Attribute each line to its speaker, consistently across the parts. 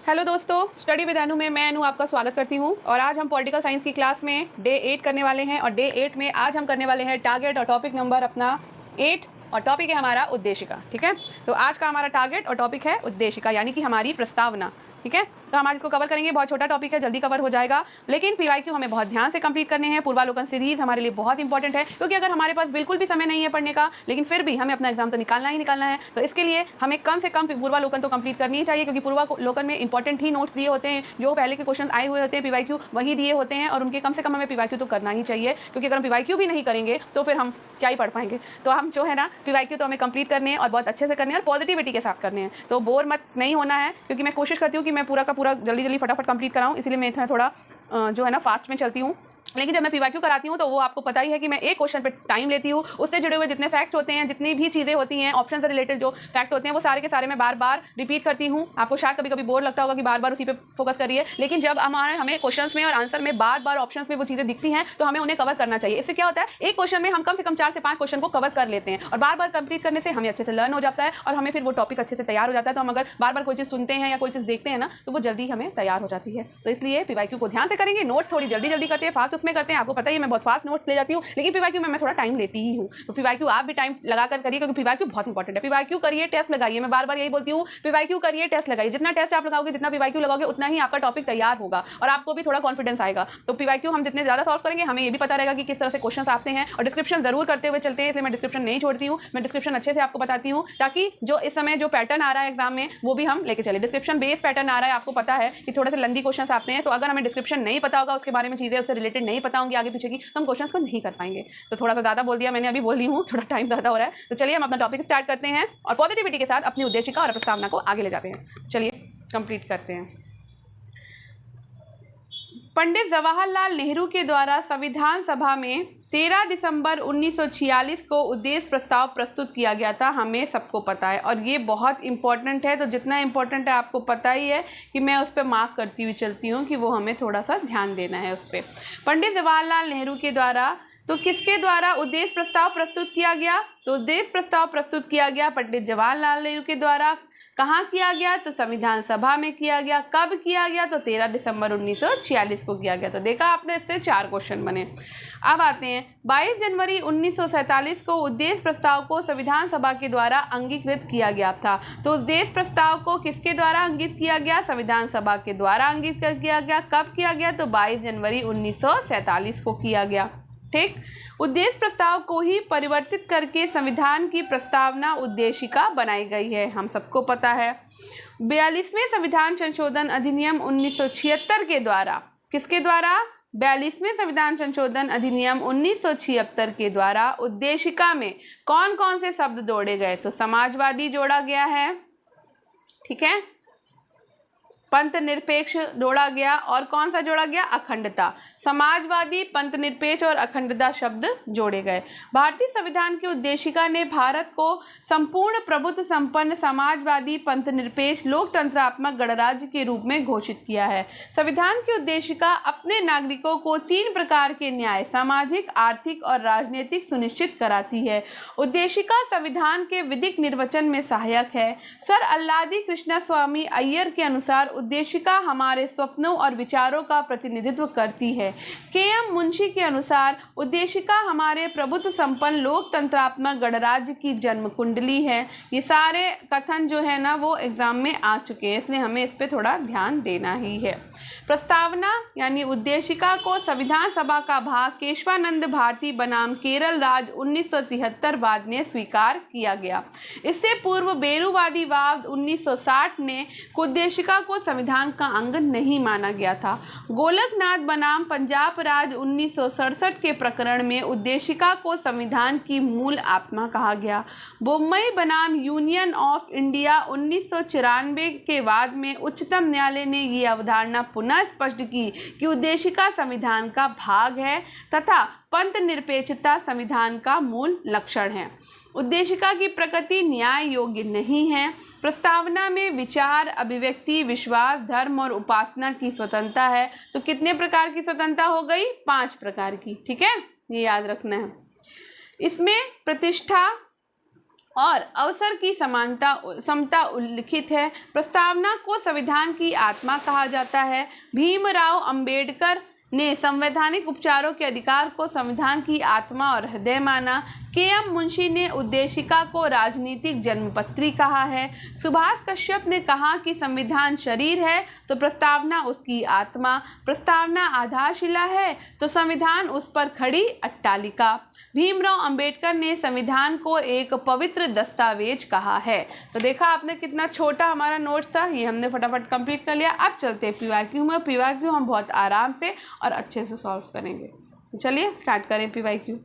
Speaker 1: Hello दोस्तों, study with अनु में मैं अनु आपका स्वागत करती हूं। और आज हम पॉलिटिकल साइंस की क्लास में डे 8 करने वाले हैं। और डे 8 में आज हम करने वाले हैं टारगेट और टॉपिक नंबर अपना 8 और टॉपिक है हमारा उद्देशिका। ठीक है, तो आज का हमारा टारगेट और टॉपिक है उद्देशिका, यानी कि हमारी प्रस्तावना। ठीक है, तो हम आज इसको कवर करेंगे। बहुत छोटा टॉपिक है, जल्दी कवर हो जाएगा, लेकिन पीवाईक्यू हमें बहुत ध्यान से कंप्लीट करने हैं। पूर्वालोकन सीरीज हमारे लिए बहुत इंपॉर्टेंट है, क्योंकि अगर हमारे पास बिल्कुल भी समय नहीं है पढ़ने का, लेकिन फिर भी हमें अपना एग्जाम तो निकालना ही निकालना है, तो इसके लिए हमें कम से कम पूर्वालोकन तो कंप्लीट करनी ही चाहिए। क्योंकि पूर्वालोकन में इंपॉर्टेंट ही नोट्स दिए होते हैं, जो पहले के क्वेश्चन आए हुए होते हैं पीवाईक्यू वही दिए होते हैं, और उनके कम से कम हमें पीवाईक्यू तो करना ही चाहिए। क्योंकि अगर हम पीवाईक्यू भी नहीं करेंगे तो फिर हम क्या ही पढ़ पाएंगे। तो हम जो है ना पीवाईक्यू तो हमें कंप्लीट करने हैं और बहुत अच्छे से करने हैं और पॉजिटिविटी के साथ करने हैं। तो बोर मत नहीं होना है, क्योंकि मैं कोशिश करती हूँ कि मैं पूरा का पूरा जल्दी जल्दी फटाफट कंप्लीट कराऊँ, इसलिए मैं इतना थोड़ा जो है ना फास्ट में चलती हूँ। लेकिन जब मैं पीवाईक्यू कराती हूँ तो वो आपको पता ही है कि मैं एक क्वेश्चन पे टाइम लेती हूँ, उससे जुड़े हुए जितने फैक्ट होते हैं, जितनी भी चीज़ें होती हैं, ऑप्शन से रिलेटेड जो फैक्ट होते हैं, वो सारे के सारे मैं बार बार रिपीट करती हूँ। आपको शायद कभी कभी बोर लगता होगा कि बार बार उसी पे फोकस करिए, लेकिन जब हमें क्वेश्चन में और आंसर में बार बार ऑप्शन में वो चीज़ें दिखती हैं तो हमें उन्हें कवर करना चाहिए। इससे क्या होता है, एक क्वेश्चन में हम कम से कम 4 से 5 क्वेश्चन को कवर कर लेते हैं, और बार बार कंप्लीट करने से हमें अच्छे से लर्न हो जाता है और हमें फिर वो टॉपिक अच्छे से तैयार हो जाता है। तो हम अगर बार बार कोई चीज़ सुनते हैं या कोई चीज़ देखते हैं ना, तो वो जल्दी हमें तैयार हो जाती है। तो इसलिए पीवाईक्यू को ध्यान से करेंगे, नोट्स थोड़ी जल्दी जल्दी करते हैं, फास्ट उसमें करते हैं। आपको पता ही मैं बहुत फास्ट नोट्स ले जाती हूँ, लेकिन पीवाईक्यू में मैं थोड़ा टाइम लेती ही हूँ। तो पीवाईक्यू आप भी टाइम लगाकर करिए, क्योंकि पीवाईक्यू बहुत इंपॉर्टेंट है। पीवाईक्यू करिए, टेस्ट लगाइए, मैं बार बार यही बोलती हूँ, पीवाईक्यू करिए, टेस्ट लगाइए। जितना टेस्ट आप लगाओगे, जितना पीवाईक्यू लगाओगे, उतना ही आपका टॉपिक तैयार होगा और आपको भी थोड़ा कॉन्फिडेंस आएगा। तो पीवाईक्यू हम जितने ज्यादा सॉल्व करेंगे, हमें ये भी पता रहेगा कि किस तरह से क्वेश्चन आते हैं। और डिस्क्रिप्शन जरूर करते हुए चलते हैं, इसलिए मैं डिस्क्रिप्शन नहीं छोड़ती हूँ, मैं डिस्क्रिप्शन अच्छे से आपको बताती हूँ, ताकि जो इस समय जो पैटर्न आ रहा है एग्जाम में वो भी हम लेके चले। डिस्क्रिप्शन बेस्ड पैटर्न आ रहा है, आपको पता है कि थोड़े से लंबी क्वेश्चन आते हैं, तो अगर हमें डिस्क्रिप्शन नहीं पता होगा, उसके बारे में चीजें उससे रिलेटेड नहीं पता होंगी आगे पीछे की, तो हम क्वेश्चन को नहीं कर पाएंगे। तो थोड़ा सा ज़्यादा बोल दिया मैंने, अभी बोल रही हूँ, थोड़ा टाइम ज़्यादा हो रहा है। तो चलिए हम अपना टॉपिक स्टार्ट करते हैं और पॉजिटिविटी के साथ अपनी उद्देशिका और प्रस्तावना को आगे ले जाते हैं। चलिए कंप्लीट करते हैं। पंडित जवाहरलाल नेहरू के द्वारा संविधान सभा में 13 दिसंबर 1946 को उद्देश्य प्रस्ताव प्रस्तुत किया गया था, हमें सबको पता है। और ये बहुत इंपॉर्टेंट है, तो जितना इंपॉर्टेंट है आपको पता ही है कि मैं उस पर मार्क करती हुई चलती हूँ कि वो हमें थोड़ा सा ध्यान देना है उस पर। पंडित जवाहरलाल नेहरू के द्वारा, तो किसके द्वारा उद्देश्य प्रस्ताव प्रस्तुत किया गया? तो उद्देश्य प्रस्ताव प्रस्तुत किया गया पंडित जवाहरलाल नेहरू के द्वारा। कहाँ किया गया? तो संविधान सभा में किया गया। कब किया गया? तो 13 दिसंबर 1946 को किया गया। तो देखा आपने, इससे 4 क्वेश्चन बने। अब आते हैं 22 जनवरी 1947 को उद्देश्य प्रस्ताव को संविधान सभा के द्वारा अंगीकृत किया गया था। तो उद्देश्य प्रस्ताव को किसके द्वारा अंकित किया गया? संविधान सभा के द्वारा अंकित किया गया। कब किया गया? तो 22 जनवरी 1947 को किया गया। ठीक, उद्देश्य प्रस्ताव को ही परिवर्तित करके संविधान की प्रस्तावना उद्देशिका बनाई गई है, हम सबको पता है। 42वें संविधान संशोधन अधिनियम 1976 के द्वारा, किसके द्वारा? 42वें संविधान संशोधन अधिनियम 1976 के द्वारा उद्देशिका में कौन कौन से शब्द जोड़े गए? तो समाजवादी जोड़ा गया है, ठीक है, पंथ निरपेक्ष जोड़ा गया, और कौन सा जोड़ा गया? अखंडता। समाजवादी, पंथ निरपेक्ष और अखंडता शब्द जोड़े गए। भारतीय संविधान की उद्देशिका ने भारत को संपूर्ण प्रभुत्व संपन्न समाजवादी, पंथ निरपेक्ष, लोकतंत्रात्मक गणराज्य के रूप में घोषित किया है। संविधान की उद्देशिका अपने नागरिकों को 3 प्रकार के न्याय, सामाजिक, आर्थिक और राजनीतिक सुनिश्चित कराती है। उद्देशिका संविधान के विधिक निर्वचन में सहायक है। सर अल्लादी कृष्णा स्वामी अय्यर के अनुसार उद्देशिका हमारे सपनों और विचारों का प्रतिनिधित्व करती है। के.एम. मुंशी के अनुसार उद्देशिका हमारे प्रभुत्व संपन्न लोकतंत्रात्मक गणराज्य की जन्म कुंडली है। ये सारे कथन जो है ना वो एग्जाम में आ चुके हैं, इसलिए हमें इस पे थोड़ा ध्यान देना ही है। प्रस्तावना यानी उद्देशिका को संविधान सभा का भाग केशवानंद भारती बनाम केरल राज्य 1973 वाद ने स्वीकार किया गया। इससे पूर्व बेरूवादी वाद 1960 ने उद्देशिका को संविधान का अंग नहीं माना गया था। गोलकनाथ बनाम पंजाब राज्य 1967 के प्रकरण में उद्देशिका को संविधान की मूल आत्मा कहा गया। बोम्मई बनाम यूनियन ऑफ इंडिया 1994 के वाद में उच्चतम न्यायालय ने ये अवधारणा पुनः स्पष्ट की कि उद्देशिका संविधान का भाग है तथा पंथ निरपेक्षता संविधान का मूल लक्षण है। उद्देशिका की प्रकृति न्याय योग्य नहीं है। प्रस्तावना में विचार, अभिव्यक्ति, विश्वास, धर्म और उपासना की स्वतंत्रता है। तो कितने प्रकार की स्वतंत्रता हो गई? 5 प्रकार की, ठीक है, ये याद रखना है। इसमें प्रतिष्ठा, और अवसर की समानता समता उल्लिखित है। प्रस्तावना को संविधान की आत्मा कहा जाता है। भीमराव अंबेडकर ने संवैधानिक उपचारों के अधिकार को संविधान की आत्मा और हृदय माना। के.एम. मुंशी ने उद्देशिका को राजनीतिक जन्मपत्री कहा है। सुभाष कश्यप ने कहा कि संविधान शरीर है तो प्रस्तावना उसकी आत्मा, प्रस्तावना आधारशिला है तो संविधान उस पर खड़ी अट्टालिका। भीमराव अंबेडकर ने संविधान को एक पवित्र दस्तावेज कहा है। तो देखा आपने कितना छोटा हमारा नोट्स था, ये हमने फटाफट कंप्लीट कर लिया। अब चलते हैं पीवाईक्यू में। पीवाईक्यू हम बहुत आराम से और अच्छे से सॉल्व करेंगे। चलिए स्टार्ट करें पीवाईक्यू।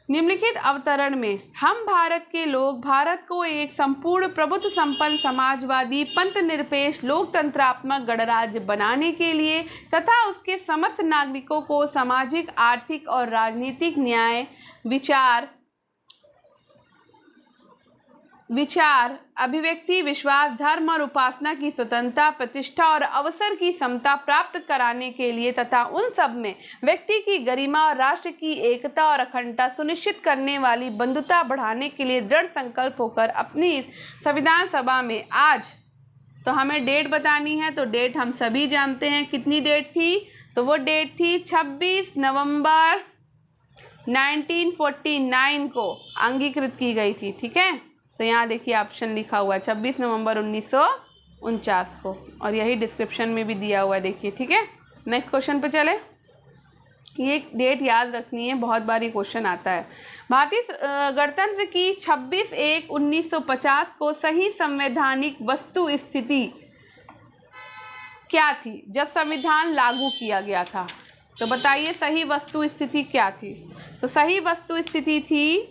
Speaker 1: निम्नलिखित अवतरण में हम भारत के लोग भारत को एक संपूर्ण प्रभुत्व संपन्न समाजवादी पंथ निरपेक्ष लोकतंत्रात्मक गणराज्य बनाने के लिए तथा उसके समस्त नागरिकों को सामाजिक आर्थिक और राजनीतिक न्याय विचार अभिव्यक्ति विश्वास धर्म और उपासना की स्वतंत्रता प्रतिष्ठा और अवसर की समता प्राप्त कराने के लिए तथा उन सब में व्यक्ति की गरिमा और राष्ट्र की एकता और अखंडता सुनिश्चित करने वाली बंधुता बढ़ाने के लिए दृढ़ संकल्प होकर अपनी इस संविधान सभा में आज, तो हमें डेट बतानी है, तो डेट हम सभी जानते हैं। कितनी डेट थी? तो वो डेट थी 26 नवंबर 1949 को अंगीकृत की गई थी। ठीक है, तो यहाँ देखिए ऑप्शन लिखा हुआ है 26 नवंबर 1949 को, और यही डिस्क्रिप्शन में भी दिया हुआ है, देखिए। ठीक है, नेक्स्ट क्वेश्चन पे चले। ये डेट याद रखनी है, बहुत बार ये क्वेश्चन आता है। भारतीय गणतंत्र की 26/1/1950 को सही संवैधानिक वस्तु स्थिति क्या थी जब संविधान लागू किया गया था? तो बताइए सही वस्तु स्थिति क्या थी? तो सही वस्तु स्थिति थी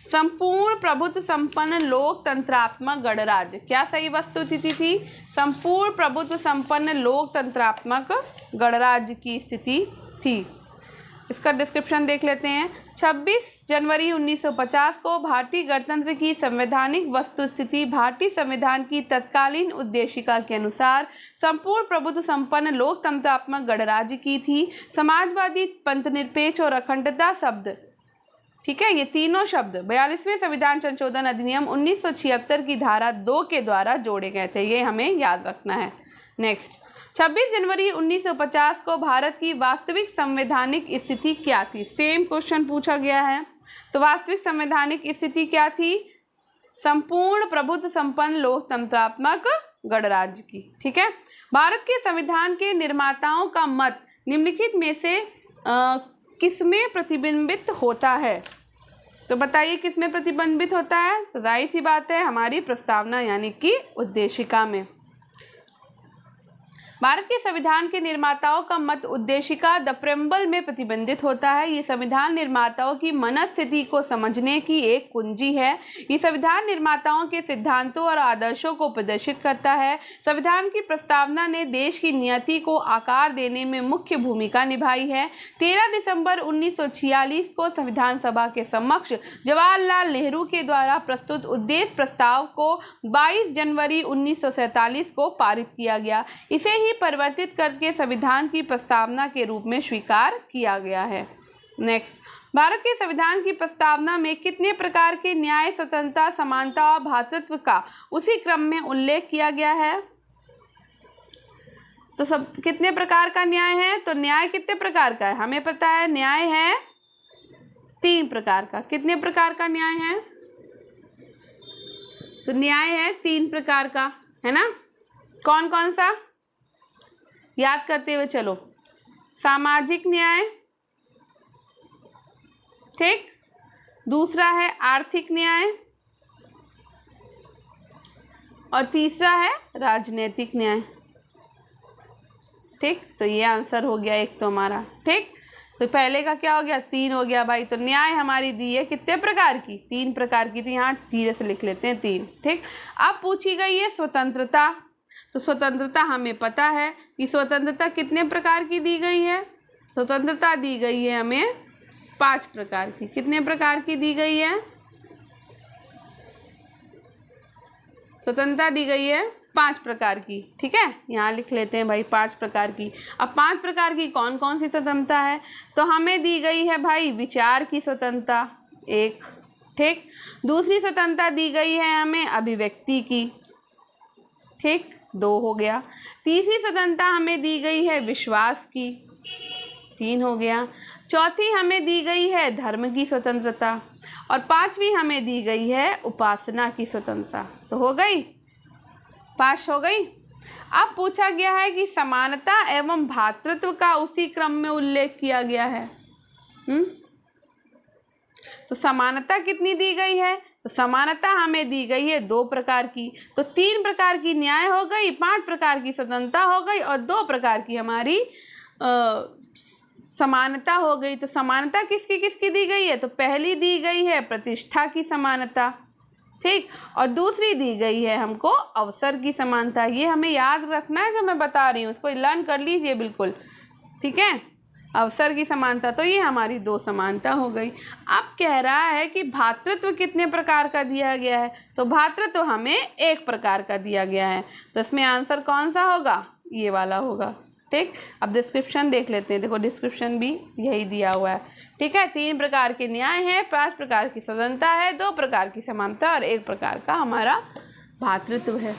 Speaker 1: संपूर्ण प्रभुत्व संपन्न लोकतंत्रात्मक गणराज्य। क्या सही वस्तु स्थिति थी? संपूर्ण प्रभुत्व संपन्न लोकतंत्रात्मक गणराज्य की स्थिति थी। इसका डिस्क्रिप्शन देख लेते हैं। 26 जनवरी 1950 को भारतीय गणतंत्र की संवैधानिक वस्तु स्थिति भारतीय संविधान की तत्कालीन उद्देशिका के अनुसार संपूर्ण प्रभुत्व संपन्न लोकतंत्रात्मक गणराज्य की थी। समाजवादी पंथनिरपेक्ष और अखंडता शब्द, ठीक है, ये तीनों शब्द 42वें संविधान संशोधन अधिनियम 1976 की धारा 2 के द्वारा जोड़े गए थे। ये हमें याद रखना है। नेक्स्ट, 26 जनवरी 1950 को भारत की वास्तविक संवैधानिक स्थिति क्या थी? सेम क्वेश्चन पूछा गया है। तो वास्तविक संवैधानिक स्थिति क्या थी? संपूर्ण प्रभुत्व संपन्न लोकतंत्रात्मक गणराज्य की। ठीक है, भारत के संविधान के निर्माताओं का मत निम्नलिखित में से किसमें प्रतिबिंबित होता है? तो बताइए किसमें प्रतिबिंबित होता है? तो जाहिर सी बात है हमारी प्रस्तावना यानी कि उद्देशिका में। भारत के संविधान के निर्माताओं का मत उद्देशिका द प्रेम्बल में प्रतिबंधित होता है। ये संविधान निर्माताओं की मनस्थिति को समझने की एक कुंजी है। ये संविधान निर्माताओं के सिद्धांतों और आदर्शों को प्रदर्शित करता है। संविधान की प्रस्तावना ने देश की नियति को आकार देने में मुख्य भूमिका निभाई है। 13 दिसंबर 1946 को संविधान सभा के समक्ष जवाहरलाल नेहरू के द्वारा प्रस्तुत उद्देश्य प्रस्ताव को 22 जनवरी 1947 को पारित किया गया। इसे ही परिवर्तित करके संविधान की प्रस्तावना के रूप में स्वीकार किया गया है। नेक्स्ट, भारत के संविधान की प्रस्तावना में कितने प्रकार के न्याय, स्वतंत्रता, समानता और भ्रातृत्व का उसी क्रम में उल्लेख किया गया है? तो सब कितने प्रकार का न्याय है? तो न्याय कितने प्रकार का है? हमें पता है न्याय है 3 प्रकार का। कितने प्रकार का न्याय है? तो न्याय है 3 प्रकार का, है ना? कौन कौन सा? याद करते हुए चलो। सामाजिक न्याय, ठीक, दूसरा है आर्थिक न्याय, और तीसरा है राजनीतिक न्याय। ठीक, तो ये आंसर हो गया एक तो हमारा। ठीक, तो पहले का क्या हो गया? 3 हो गया भाई। तो न्याय हमारी दी है कितने प्रकार की? 3 प्रकार की। तो यहाँ धीरे से लिख लेते हैं 3। ठीक, अब पूछी गई है स्वतंत्रता। तो स्वतंत्रता हमें पता है कि स्वतंत्रता कितने प्रकार की दी गई है? स्वतंत्रता दी गई है हमें 5 प्रकार की। कितने प्रकार की दी गई है? स्वतंत्रता दी गई है 5 प्रकार की। ठीक है, यहाँ लिख लेते हैं भाई 5 प्रकार की। अब 5 प्रकार की कौन कौन सी स्वतंत्रता है? तो हमें दी गई है भाई विचार की स्वतंत्रता 1, ठीक। दूसरी स्वतंत्रता दी गई है हमें अभिव्यक्ति की, ठीक, 2 हो गया। तीसरी स्वतंत्रता हमें दी गई है विश्वास की, 3 हो गया। चौथी हमें दी गई है धर्म की स्वतंत्रता, और 5वीं हमें दी गई है उपासना की स्वतंत्रता। तो हो गई, 5 हो गई। अब पूछा गया है कि समानता एवं भ्रातृत्व का उसी क्रम में उल्लेख किया गया है। तो समानता कितनी दी गई है? तो समानता हमें दी गई है 2 प्रकार की। तो 3 प्रकार की न्याय हो गई, 5 प्रकार की स्वतंत्रता हो गई, और 2 प्रकार की हमारी समानता हो गई। तो समानता किसकी किसकी दी गई है? तो पहली दी गई है प्रतिष्ठा की समानता, ठीक, और दूसरी दी गई है हमको अवसर की समानता। ये हमें याद रखना है, जो मैं बता रही हूँ उसको लर्न कर लीजिए बिल्कुल, ठीक है। अवसर की समानता, तो ये हमारी 2 समानता हो गई। अब कह रहा है कि भ्रातृत्व कितने प्रकार का दिया गया है? तो भ्रातृत्व हमें 1 प्रकार का दिया गया है। तो इसमें आंसर कौन सा होगा? ये वाला होगा, ठीक। अब डिस्क्रिप्शन देख लेते हैं। देखो डिस्क्रिप्शन भी यही दिया हुआ है, ठीक है। 3 प्रकार के न्याय है, 5 प्रकार की स्वतंत्रता है, 2 प्रकार की समानता और 1 प्रकार का हमारा भ्रातृत्व है।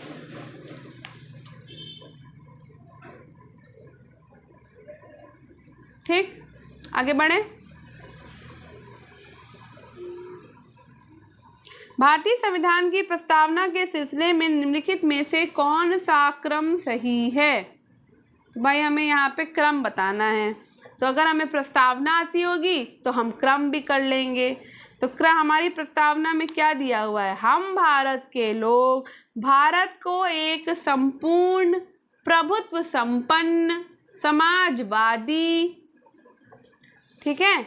Speaker 1: ठीक, आगे बढ़े। भारतीय संविधान की प्रस्तावना के सिलसिले में निम्नलिखित में से कौन सा क्रम सही है? तो भाई हमें यहाँ पे क्रम बताना है। तो अगर हमें प्रस्तावना आती होगी तो हम क्रम भी कर लेंगे। तो क्रम हमारी प्रस्तावना में क्या दिया हुआ है? हम भारत के लोग भारत को एक संपूर्ण प्रभुत्व संपन्न समाजवादी, ठीक है,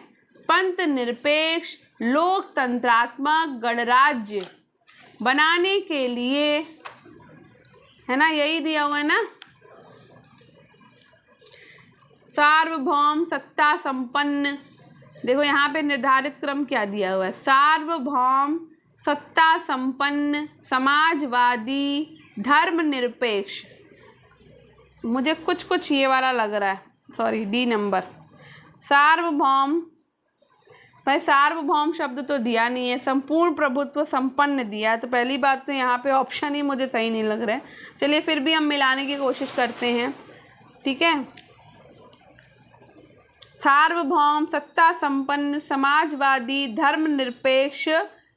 Speaker 1: पंथ निरपेक्ष लोकतंत्रात्मक गणराज्य बनाने के लिए, है ना, यही दिया हुआ है ना, सार्वभौम सत्ता संपन्न। देखो यहाँ पे निर्धारित क्रम क्या दिया हुआ है? सार्वभौम सत्ता संपन्न समाजवादी धर्मनिरपेक्ष। मुझे कुछ कुछ ये वाला लग रहा है, सॉरी, डी नंबर। सार्वभौम, भाई सार्वभौम शब्द तो दिया नहीं है, संपूर्ण प्रभुत्व संपन्न दिया है। तो पहली बात तो यहाँ पे ऑप्शन ही मुझे सही नहीं लग रहा है। चलिए फिर भी हम मिलाने की कोशिश करते हैं, ठीक है। सार्वभौम सत्ता संपन्न समाजवादी धर्मनिरपेक्ष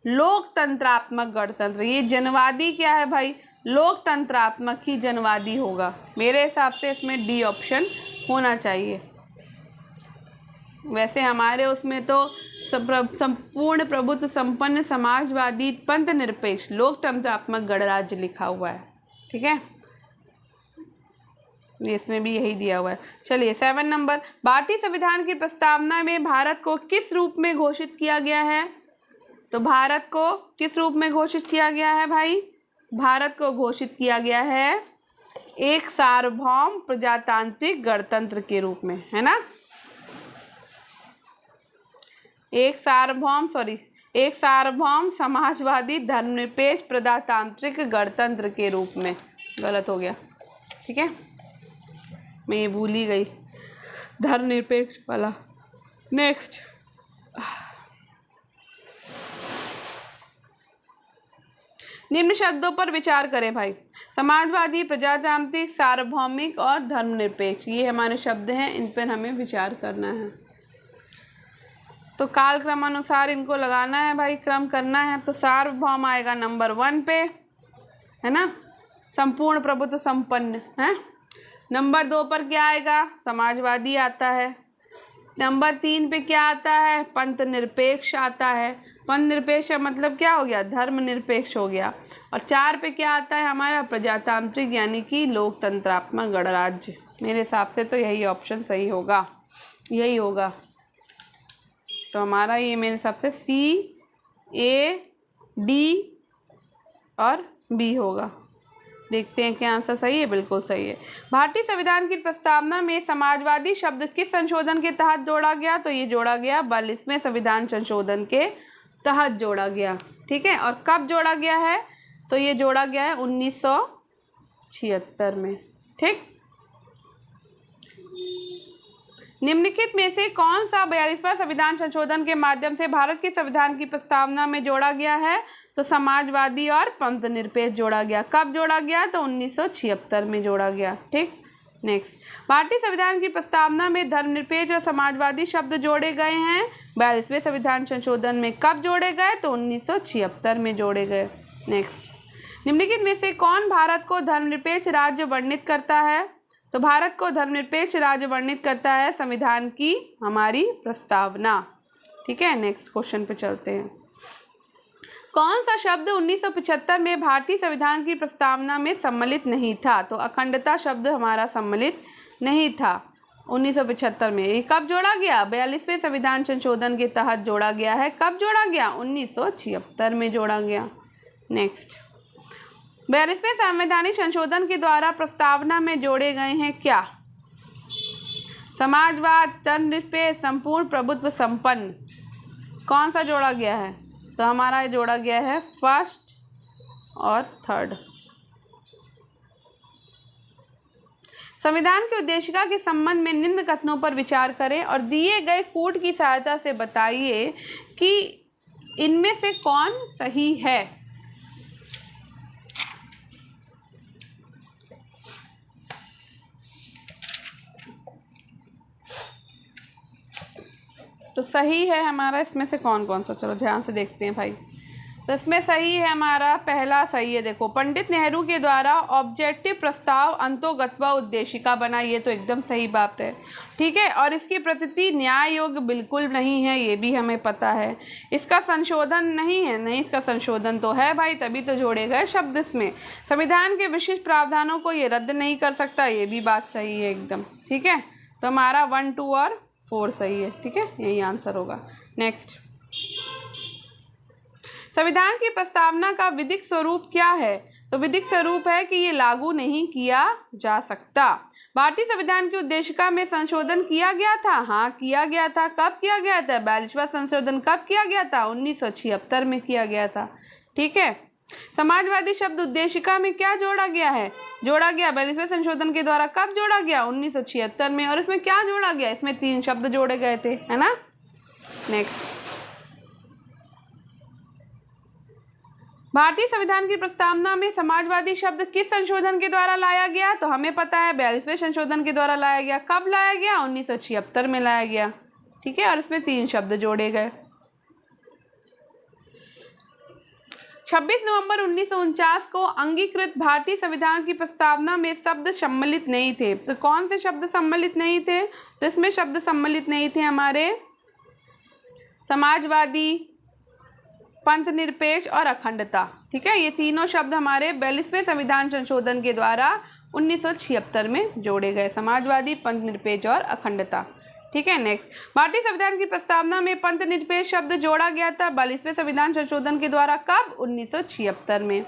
Speaker 1: लोकतंत्रात्मक गणतंत्र। ये जनवादी क्या है भाई? लोकतंत्रात्मक ही जनवादी होगा। मेरे हिसाब से इसमें डी ऑप्शन होना चाहिए। वैसे हमारे उसमें तो संपूर्ण प्रभुत्व संपन्न समाजवादी पंथ निरपेक्ष लोकतंत्रात्मक गणराज्य लिखा हुआ है, ठीक है। इसमें भी यही दिया हुआ है। चलिए 7 नंबर, भारतीय संविधान की प्रस्तावना में भारत को किस रूप में घोषित किया गया है? तो भारत को किस रूप में घोषित किया गया है भाई? भारत को घोषित किया गया है एक सार्वभौम प्रजातांत्रिक गणतंत्र के रूप में, है ना। एक सार्वभौम समाजवादी धर्मनिरपेक्ष प्रजातांत्रिक गणतंत्र के रूप में। गलत हो गया, ठीक है, मैं ये भूल ही गई धर्मनिरपेक्ष वाला। नेक्स्ट, निम्न शब्दों पर विचार करें भाई। समाजवादी, प्रजातांत्रिक, सार्वभौमिक और धर्मनिरपेक्ष, ये हमारे शब्द हैं, इन पर हमें विचार करना है। तो काल क्रमानुसार इनको लगाना है भाई, क्रम करना है। तो सार्वभौम आएगा नंबर 1 पे, है ना, संपूर्ण प्रभुत्व संपन्न है। नंबर 2 पर क्या आएगा? समाजवादी आता है। नंबर 3 पे क्या आता है? पंथ निरपेक्ष आता है। पंथ निरपेक्ष मतलब क्या हो गया? धर्मनिरपेक्ष हो गया। और 4 पे क्या आता है हमारा? प्रजातांत्रिक, यानी कि लोकतंत्रात्मक गणराज्य। मेरे हिसाब से तो यही ऑप्शन सही होगा, यही होगा। तो हमारा ये मेरे हिसाब से C, A, D और B होगा। देखते हैं क्या आंसर सही है। बिल्कुल सही है। भारतीय संविधान की प्रस्तावना में समाजवादी शब्द किस संशोधन के तहत जोड़ा गया? तो ये जोड़ा गया 42वें संविधान संशोधन के तहत जोड़ा गया, ठीक है। और कब जोड़ा गया है? तो ये जोड़ा गया है 1976 में, ठीक। निम्नलिखित में से कौन सा 42वां संविधान संशोधन के माध्यम से भारत के संविधान की प्रस्तावना में जोड़ा गया है? तो समाजवादी और पंथनिरपेक्ष जोड़ा गया। कब जोड़ा गया? तो 1976 में जोड़ा गया। ठीक, नेक्स्ट, भारतीय संविधान की प्रस्तावना में धर्मनिरपेक्ष और समाजवादी शब्द जोड़े गए हैं 42वें संविधान संशोधन में। कब जोड़े गए? तो 1976 में जोड़े गए। नेक्स्ट, निम्नलिखित में से कौन भारत को धर्मनिरपेक्ष राज्य वर्णित करता है? तो भारत को धर्मनिरपेक्ष राज्य वर्णित करता है संविधान की हमारी प्रस्तावना। ठीक है, नेक्स्ट क्वेश्चन पे चलते हैं। कौन सा शब्द 1975 में भारतीय संविधान की प्रस्तावना में सम्मिलित नहीं था? तो अखंडता शब्द हमारा सम्मिलित नहीं था 1975 में। ये कब जोड़ा गया? 42वें संविधान संशोधन के तहत जोड़ा गया है। कब जोड़ा गया? 1976 में जोड़ा गया। नेक्स्ट, 42वें संवैधानिक संशोधन के द्वारा प्रस्तावना में जोड़े गए हैं क्या? समाजवाद, धर्मनिरपेक्ष, संपूर्ण प्रभुत्व संपन्न। कौन सा जोड़ा गया है? तो हमारा जोड़ा गया है फर्स्ट और थर्ड। संविधान की उद्देशिका के संबंध में निम्न कथनों पर विचार करें और दिए गए कोड की सहायता से बताइए कि इनमें से कौन सही है। तो सही है हमारा इसमें से कौन कौन सा? चलो ध्यान से देखते हैं भाई। तो इसमें सही है हमारा पहला सही है, देखो, पंडित नेहरू के द्वारा ऑब्जेक्टिव प्रस्ताव अंतोगत्वा उद्देशिका बना। ये तो एकदम सही बात है। ठीक है, और इसकी प्रतीति न्याय योग्य बिल्कुल नहीं है, ये भी हमें पता है। इसका संशोधन नहीं है, नहीं, इसका संशोधन तो है भाई, तभी तो जोड़े गए शब्द इसमें। संविधान के विशिष्ट प्रावधानों को ये रद्द नहीं कर सकता, ये भी बात सही है एकदम। ठीक है, तो हमारा 1, 2 और 4 सही है। ठीक है, यही आंसर होगा। नेक्स्ट, संविधान की प्रस्तावना का विधिक स्वरूप क्या है? तो विधिक स्वरूप है कि ये लागू नहीं किया जा सकता। भारतीय संविधान की उद्देशिका में संशोधन किया गया था। हाँ, किया गया था। कब किया गया था? 42वां संशोधन कब किया गया था? 1976 में किया गया था। ठीक है, समाजवादी शब्द उद्देशिका में क्या जोड़ा गया है? जोड़ा गया 42वें संशोधन के द्वारा। कब जोड़ा गया? 1976 में। और इसमें क्या जोड़ा गया? इसमें 3 शब्द जोड़े गए थे, है ना। नेक्स्ट, भारतीय संविधान की प्रस्तावना में समाजवादी शब्द किस संशोधन के द्वारा लाया गया? तो हमें पता है 42वें संशोधन के द्वारा लाया गया। कब लाया गया? 1976 में लाया गया। ठीक है, और इसमें 3 शब्द जोड़े गए। 26 नवंबर 1949 को अंगीकृत भारतीय संविधान की प्रस्तावना में शब्द सम्मिलित नहीं थे। तो कौन से शब्द सम्मिलित नहीं थे? तो इसमें शब्द सम्मिलित नहीं थे हमारे समाजवादी, पंथनिरपेक्ष और अखंडता। ठीक है, ये तीनों शब्द हमारे 42वें संविधान संशोधन के द्वारा 1976 में जोड़े गए। समाजवादी, पंथनिरपेक्ष और अखंडता। ठीक है, नेक्स्ट, भारतीय संविधान की प्रस्तावना में पंथनिरपेक्ष शब्द जोड़ा गया था 42वें संविधान संशोधन के द्वारा। कब? 1976 में।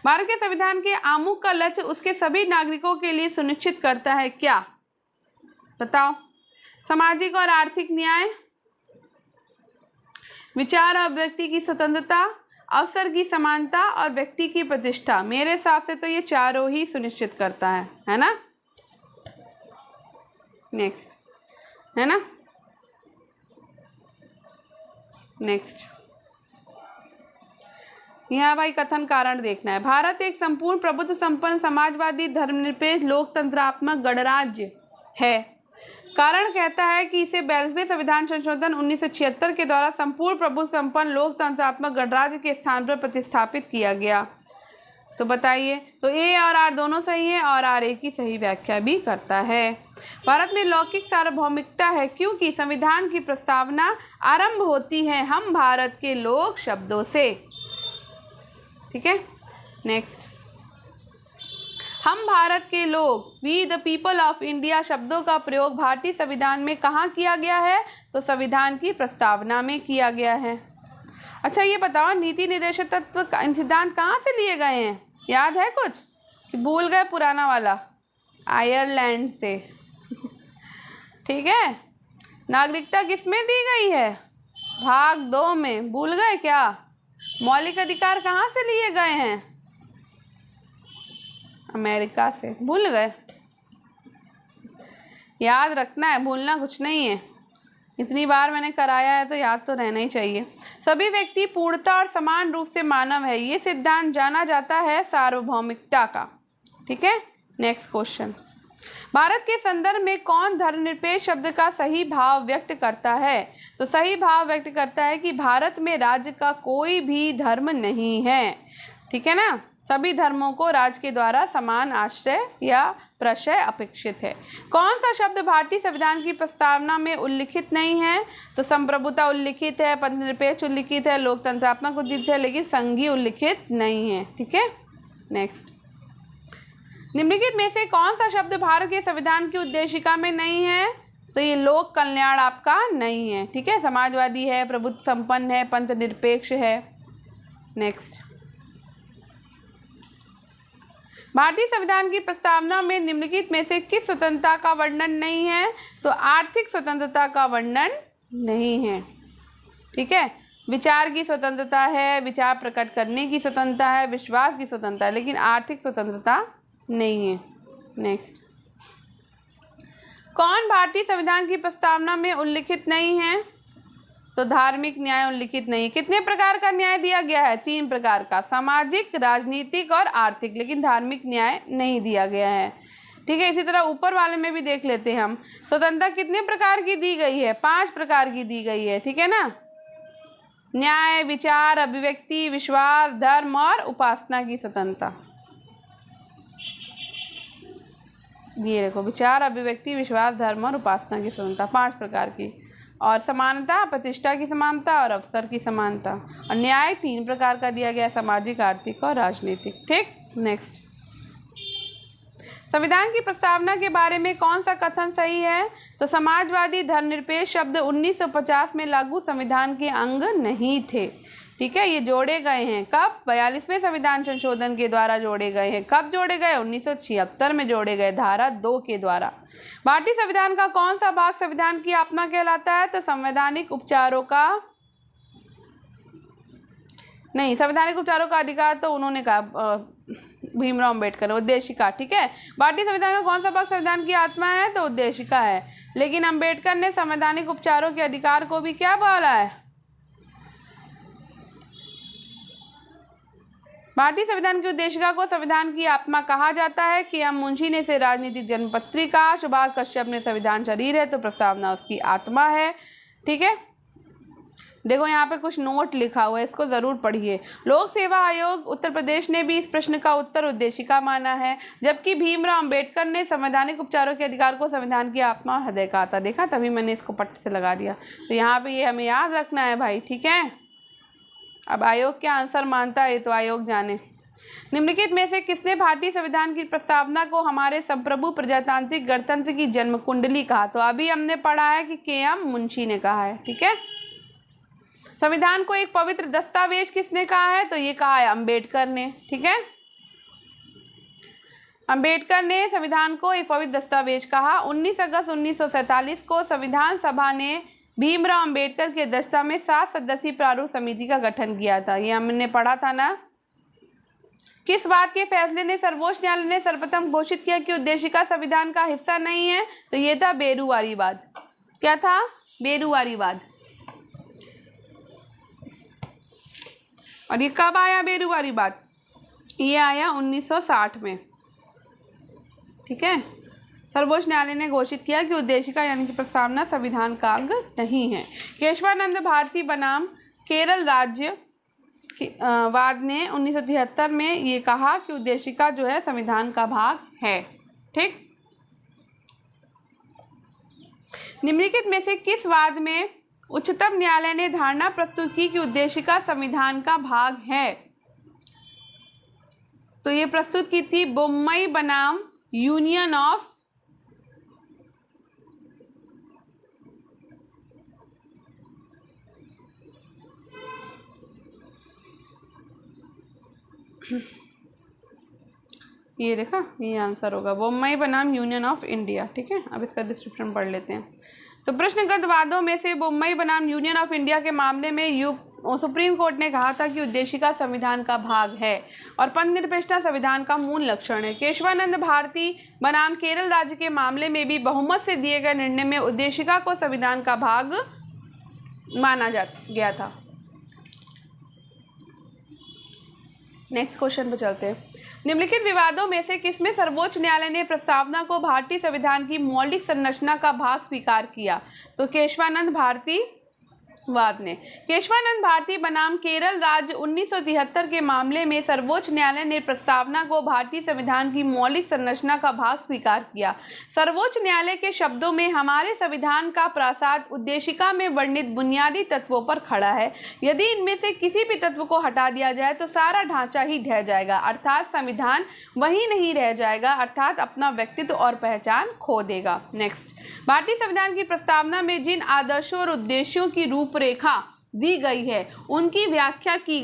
Speaker 1: भारत के संविधान के आमुख का लक्ष्य उसके सभी नागरिकों के लिए सुनिश्चित करता है क्या? बताओ। सामाजिक और आर्थिक न्याय, विचार और व्यक्ति की स्वतंत्रता, अवसर की समानता और व्यक्ति की प्रतिष्ठा। मेरे हिसाब से तो ये चारों ही सुनिश्चित करता है ना। नेक्स्ट, है ना। नेक्स्ट, यहाँ भाई कथन कारण देखना है। भारत एक संपूर्ण प्रभुत्व संपन्न समाजवादी धर्मनिरपेक्ष लोकतंत्रात्मक गणराज्य है। कारण कहता है कि इसे 42वें संविधान संशोधन 1976 के द्वारा संपूर्ण प्रभुत्व संपन्न लोकतंत्रात्मक गणराज्य के स्थान पर प्रतिस्थापित किया गया। तो बताइए, तो ए और आर दोनों सही है और आर ए की सही व्याख्या भी करता है। भारत में लौकिक सार्वभौमिकता है क्योंकि संविधान की प्रस्तावना आरंभ होती है हम भारत के लोग शब्दों से। ठीक है, नेक्स्ट, हम भारत के लोग, we the people of India शब्दों का प्रयोग भारतीय संविधान में कहाँ किया गया है? तो संविधान की प्रस्तावना में किया गया है। अच्छा, ये बताओ, नीति निर्देशक तत्व सिद्धांत कहाँ से लिए गए हैं? याद है कुछ कि भूल गए? पुराना वाला आयरलैंड से। ठीक है, नागरिकता किसमें दी गई है? भाग 2 में। भूल गए क्या? मौलिक अधिकार कहाँ से लिए गए हैं? अमेरिका से। भूल गए? याद रखना है, भूलना कुछ नहीं है। इतनी बार मैंने कराया है तो याद तो रहना ही चाहिए। सभी व्यक्ति पूर्णतः और समान रूप से मानव है, ये सिद्धांत जाना जाता है सार्वभौमिकता का। ठीक है, नेक्स्ट क्वेश्चन। भारत के संदर्भ में कौन धर्मनिरपेक्ष शब्द का सही भाव व्यक्त करता है? तो सही भाव व्यक्त करता है कि भारत में राज्य का कोई भी धर्म नहीं है। ठीक है ना, सभी धर्मों को राज्य के द्वारा समान आश्रय या प्रशय अपेक्षित है। कौन सा शब्द भारतीय संविधान की प्रस्तावना में उल्लिखित नहीं है? तो संप्रभुता उल्लिखित है, पंथनिरपेक्ष उल्लिखित है, लोकतंत्रात्मक उल्लिखित है, लेकिन संघीय उल्लिखित नहीं है। ठीक है, नेक्स्ट। निम्नलिखित में से कौन सा शब्द भारत के संविधान की उद्देशिका में नहीं है? तो ये लोक कल्याण आपका नहीं है। ठीक है, समाजवादी है, प्रभुत्व संपन्न है, पंथ निरपेक्ष है। नेक्स्ट। भारतीय संविधान की प्रस्तावना में निम्नलिखित में से किस स्वतंत्रता का वर्णन नहीं है? तो आर्थिक स्वतंत्रता का वर्णन नहीं है। ठीक है, विचार की स्वतंत्रता है, विचार प्रकट करने की स्वतंत्रता है, विश्वास की स्वतंत्रता है, लेकिन आर्थिक स्वतंत्रता नहीं है। नेक्स्ट। कौन भारतीय संविधान की प्रस्तावना में उल्लिखित नहीं है? तो धार्मिक न्याय उल्लिखित नहीं। कितने प्रकार का न्याय दिया गया है? 3 प्रकार का, सामाजिक, राजनीतिक और आर्थिक, लेकिन धार्मिक न्याय नहीं दिया गया है। ठीक है, इसी तरह ऊपर वाले में भी देख लेते हैं हम। स्वतंत्रता कितने प्रकार की दी गई है? 5 प्रकार की दी गई है। ठीक है ना, न्याय, विचार, अभिव्यक्ति, विश्वास, धर्म और उपासना की स्वतंत्रता। ये देखो, विचार, अभिव्यक्ति, विश्वास, धर्म और उपासना की स्वतंत्रता 5 प्रकार की। और समानता, प्रतिष्ठा की समानता और अवसर की समानता। और न्याय 3 प्रकार का दिया गया, सामाजिक, आर्थिक और राजनीतिक। ठीक, नेक्स्ट। संविधान की प्रस्तावना के बारे में कौन सा कथन सही है? तो समाजवादी धर्मनिरपेक्ष शब्द 1950 में लागू संविधान के अंग नहीं थे। ठीक है, ये जोड़े गए हैं कब? 42वें संविधान संशोधन के द्वारा जोड़े गए हैं। कब जोड़े गए? 1976 में जोड़े गए, धारा 2 के द्वारा। भारतीय संविधान का कौन सा भाग संविधान की आत्मा कहलाता है? तो संवैधानिक उपचारों का नहीं, संवैधानिक उपचारों का अधिकार तो उन्होंने कहा भीमराव अम्बेडकर, उद्देशिका। ठीक है, भारतीय संविधान का कौन सा भाग संविधान की आत्मा है? तो उद्देशिका है, लेकिन अम्बेडकर ने संवैधानिक उपचारों के अधिकार को भी क्या बोला है? भारतीय संविधान की उद्देशिका को संविधान की आत्मा कहा जाता है। कि एम मुंशी ने इसे राजनीतिक जन्मपत्री कहा, सुभाष कश्यप ने संविधान शरीर है, तो प्रस्तावना उसकी आत्मा है। ठीक है, देखो यहाँ पे कुछ नोट लिखा हुआ है, इसको जरूर पढ़िए। लोक सेवा आयोग उत्तर प्रदेश ने भी इस प्रश्न का उत्तर उद्देशिका माना है, जबकि भीमराव अम्बेडकर ने संवैधानिक उपचारों के अधिकार को संविधान की आत्मा और हृदय कहा था। देखा, तभी मैंने इसको पट्ट से लगा दिया। तो यहाँ पे ये हमें याद रखना है भाई। ठीक है, अब आयोग क्या आंसर मानता है तो आयोग जाने। निम्नलिखित में से किसने भारतीय संविधान की प्रस्तावना को हमारे संप्रभु प्रजातांत्रिक गणतंत्र की जन्म कुंडली कहा? तो अभी हमने पढ़ा है कि के.एम. मुंशी ने कहा है। ठीक है, संविधान को एक पवित्र दस्तावेज किसने कहा है? तो ये कहा है अम्बेडकर ने। ठीक है, अम्बेडकर ने संविधान को एक पवित्र दस्तावेज कहा। 19 अगस्त 1947 को संविधान सभा ने भीमराव अम्बेडकर की अध्यक्षता में 7 सदस्यीय प्रारूप समिति का गठन किया था। ये हमने पढ़ा था ना। किस बात के फैसले ने सर्वोच्च न्यायालय ने सर्वप्रथम घोषित किया कि उद्देशिका संविधान का हिस्सा नहीं है? तो ये था बेरूवारीवाद। क्या था? बेरूवारीवाद। और ये कब आया बेरूवारीवाद? ये आया 1960 में। ठीक है, सर्वोच्च न्यायालय ने घोषित किया कि उद्देशिका यानी कि प्रस्तावना संविधान का अंग नहीं है। केशवानंद भारती बनाम केरल राज्य वाद ने 1973 में ये कहा कि उद्देशिका जो है संविधान का भाग है। ठीक, निम्नलिखित में से किस वाद में उच्चतम न्यायालय ने धारणा प्रस्तुत की कि उद्देशिका संविधान का भाग है? तो ये प्रस्तुत की थी बोम्मई बनाम यूनियन ऑफ ये देखा, ये आंसर होगा बोम्मई बनाम यूनियन ऑफ इंडिया। ठीक है, अब इसका डिस्क्रिप्शन पढ़ लेते हैं। तो प्रश्नगत वादों में से मुंबई बनाम यूनियन ऑफ इंडिया के मामले में सुप्रीम कोर्ट ने कहा था कि उद्देशिका संविधान का भाग है और पंथनिरपेक्षता संविधान का मूल लक्षण है। केशवानंद भारती बनाम केरल राज्य के मामले में भी बहुमत से दिए गए निर्णय में उद्देशिका को संविधान का भाग माना गया था। नेक्स्ट क्वेश्चन पे चलते हैं। निम्नलिखित विवादों में से किसमें सर्वोच्च न्यायालय ने प्रस्तावना को भारतीय संविधान की मौलिक संरचना का भाग स्वीकार किया? तो केशवानंद भारती वाद ने। केशवानंद भारती बनाम केरल राज्य 1973 के मामले में सर्वोच्च न्यायालय ने प्रस्तावना को भारतीय संविधान की मौलिक संरचना का भाग स्वीकार किया। सर्वोच्च न्यायालय के शब्दों में हमारे संविधान का प्रासाद उद्देशिका में वर्णित बुनियादी तत्वों पर खड़ा है। यदि इनमें से किसी भी तत्व को हटा दिया जाए तो सारा ढांचा ही ढह जाएगा, अर्थात संविधान वही नहीं रह जाएगा, अर्थात अपना व्यक्तित्व और पहचान खो देगा। नेक्स्ट, भारतीय संविधान की प्रस्तावना में जिन आदर्शों और उद्देश्यों की रूपरेखा दी गई है उनकी व्याख्या की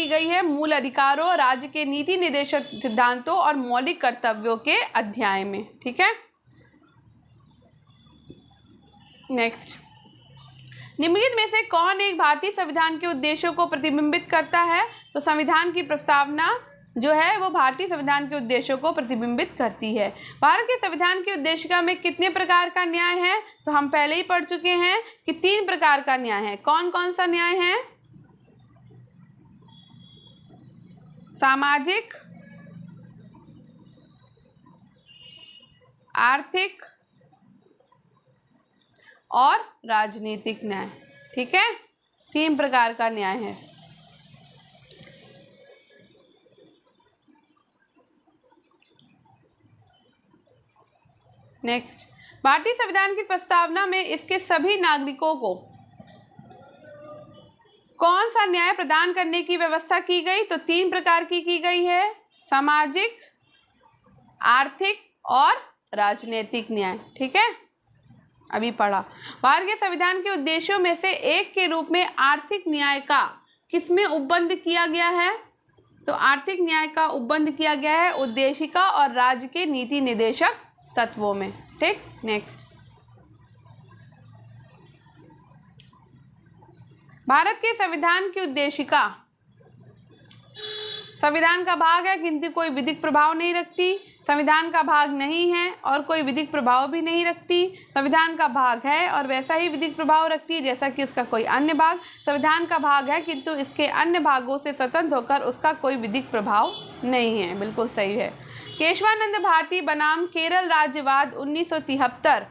Speaker 1: गई है मूल अधिकारों, राज्य के नीति निर्देशक सिद्धांतों और मौलिक कर्तव्यों के अध्याय में। ठीक है। नेक्स्ट, निम्नलिखित में से कौन एक भारतीय संविधान के उद्देश्यों को प्रतिबिंबित करता है? तो संविधान की प्रस्तावना जो है वो भारतीय संविधान के उद्देश्यों को प्रतिबिंबित करती है। भारत के संविधान की उद्देशिका में कितने प्रकार का न्याय है? तो हम पहले ही पढ़ चुके हैं कि 3 प्रकार का न्याय है। कौन कौन सा न्याय है? सामाजिक, आर्थिक और राजनीतिक न्याय। ठीक है, 3 प्रकार का न्याय है। नेक्स्ट, भारतीय संविधान की प्रस्तावना में इसके सभी नागरिकों को कौन सा न्याय प्रदान करने की व्यवस्था की गई? तो 3 प्रकार की गई है, सामाजिक, आर्थिक और राजनीतिक न्याय। ठीक है, अभी पढ़ा। भारत के संविधान के उद्देश्यों में से एक के रूप में आर्थिक न्याय का किसमें उपबंध किया गया है? तो आर्थिक न्याय का उपबंध किया गया है उद्देशिका और राज्य के नीति निर्देशक तत्वों में। ठीक। नेक्स्ट, भारत के संविधान की उद्देशिका संविधान का भाग है किंतु कोई विधिक प्रभाव नहीं रखती, संविधान का भाग नहीं है और कोई विधिक प्रभाव भी नहीं रखती, संविधान का भाग है और वैसा ही विधिक प्रभाव रखती है जैसा कि उसका कोई अन्य भाग, संविधान का भाग है किंतु इसके अन्य भागों से स्वतंत्र होकर उसका कोई विधिक प्रभाव नहीं है। बिल्कुल सही है। केशवानंद भारती बनाम केरल राज्यवाद 1973।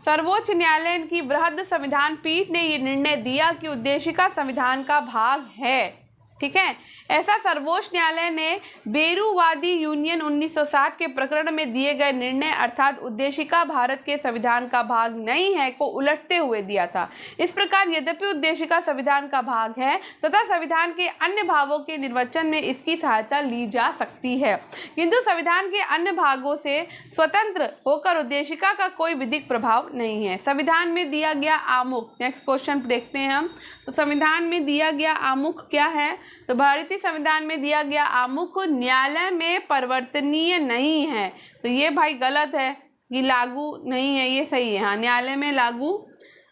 Speaker 1: सर्वोच्च न्यायालय की बृहद संविधान पीठ ने यह निर्णय दिया कि उद्देशिका संविधान का भाग है। ठीक है, ऐसा सर्वोच्च न्यायालय ने बेरूवादी यूनियन 1960 के प्रकरण में दिए गए निर्णय अर्थात उद्देशिका भारत के संविधान का भाग नहीं है को उलटते हुए दिया था। इस प्रकार यद्यपि उद्देशिका संविधान का भाग है तथा संविधान के अन्य भागों के निर्वचन में इसकी सहायता ली जा सकती है, किंतु संविधान के अन्य भागों से स्वतंत्र होकर उद्देशिका का कोई विधिक प्रभाव नहीं है। संविधान में दिया गया आमुख, नेक्स्ट क्वेश्चन देखते हैं हम। तो संविधान में दिया गया आमुख क्या है? तो भारतीय संविधान में दिया गया आमुख न्यायालय में परिवर्तनीय नहीं है। तो ये भाई गलत है, ये लागू नहीं है, ये सही है। हाँ, न्यायालय में लागू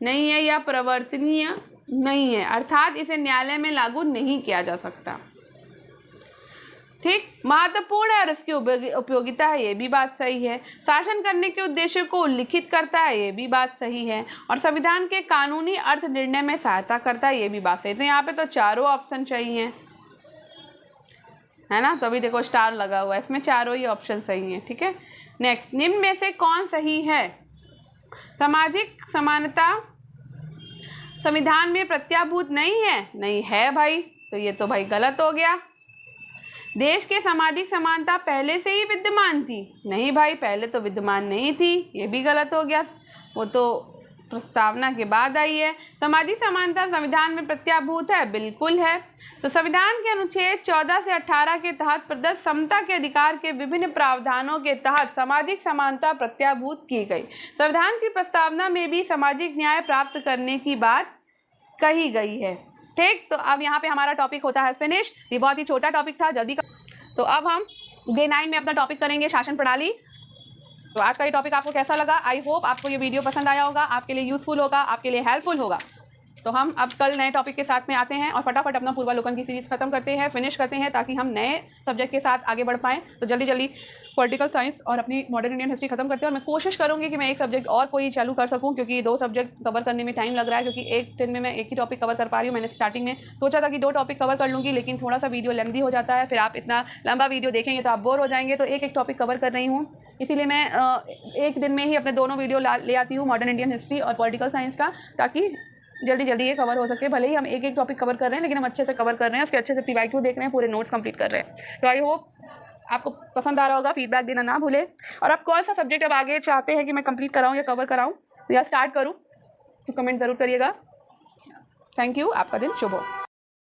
Speaker 1: नहीं है या परिवर्तनीय नहीं है, अर्थात इसे न्यायालय में लागू नहीं किया जा सकता। ठीक, महत्वपूर्ण है और इसकी उपयोगिता है, ये भी बात सही है। शासन करने के उद्देश्य को उल्लिखित करता है, ये भी बात सही है। और संविधान के कानूनी अर्थ निर्णय में सहायता करता है, ये भी बात सही है। तो यहाँ पे तो चारों ऑप्शन चाहिए, है ना। तो अभी देखो स्टार लगा हुआ है, इसमें चारों ही ऑप्शन सही हैं। ठीक है। नेक्स्ट, निम्न में से कौन सही है? सामाजिक समानता संविधान में प्रत्याभूत नहीं है? नहीं है भाई, तो ये तो भाई गलत हो गया। देश के सामाजिक समानता पहले से ही विद्यमान थी? नहीं भाई, पहले तो विद्यमान नहीं थी, ये भी गलत हो गया, वो तो प्रस्तावना के बाद आई है। सामाजिक समानता संविधान में प्रत्याभूत है? बिल्कुल है। तो संविधान के अनुच्छेद 14 से 18 के तहत प्रदत्त समता के अधिकार के विभिन्न प्रावधानों के तहत सामाजिक समानता प्रत्याभूत की गई। संविधान की प्रस्तावना में भी सामाजिक न्याय प्राप्त करने की बात कही गई है। ठीक, तो अब यहाँ पे हमारा टॉपिक होता है फिनिश। ये बहुत ही छोटा टॉपिक था, जल्दी तो अब हम डे 9 में अपना टॉपिक करेंगे शासन प्रणाली। तो आज का ये टॉपिक आपको कैसा लगा? आई होप आपको ये वीडियो पसंद आया होगा, आपके लिए यूज़फुल होगा, आपके लिए हेल्पफुल होगा। तो हम अब कल नए टॉपिक के साथ में आते हैं और फटाफट अपना पूर्वालोकन की सीरीज़ खत्म करते हैं, फिनिश करते हैं, ताकि हम नए सब्जेक्ट के साथ आगे बढ़ पाएँ। तो जल्दी जल्दी पॉलिटिकल साइंस और अपनी मॉडर्न इंडियन हिस्ट्री खत्म करते हैं और मैं कोशिश करूँगी कि मैं एक सब्जेक्ट और कोई चालू कर सकूँ, क्योंकि 2 सब्जेक्ट कवर करने में टाइम लग रहा है, क्योंकि एक दिन में मैं एक ही टॉपिक कवर कर पा रही हूँ। मैंने स्टार्टिंग में सोचा था कि 2 टॉपिक कवर कर लूँगी, लेकिन थोड़ा सा वीडियो लेंथी हो जाता है, फिर आप इतना लंबा वीडियो देखेंगे तो आप बोर हो जाएंगे। तो एक एक टॉपिक कवर कर रही हूँ, इसीलिए मैं एक दिन में ही अपने दोनों वीडियो ले आती हूँ, मॉडर्न इंडियन हिस्ट्री और पॉलिटिकल साइंस का, ताकि जल्दी जल्दी ये कवर हो सके। भले ही हम एक एक टॉपिक कवर कर रहे हैं, लेकिन हम अच्छे से कवर कर रहे हैं, उसके अच्छे से PYQ देख रहे हैं, पूरे नोट्स कंप्लीट कर रहे हैं। तो आई होप आपको पसंद आ रहा होगा, फीडबैक देना ना भूले। और आप कौन सा सब्जेक्ट अब आगे चाहते हैं कि मैं कंप्लीट कराऊँ या कवर कराऊँ या स्टार्ट करूँ, तो कमेंट ज़रूर करिएगा। थैंक यू, आपका दिन शुभ हो।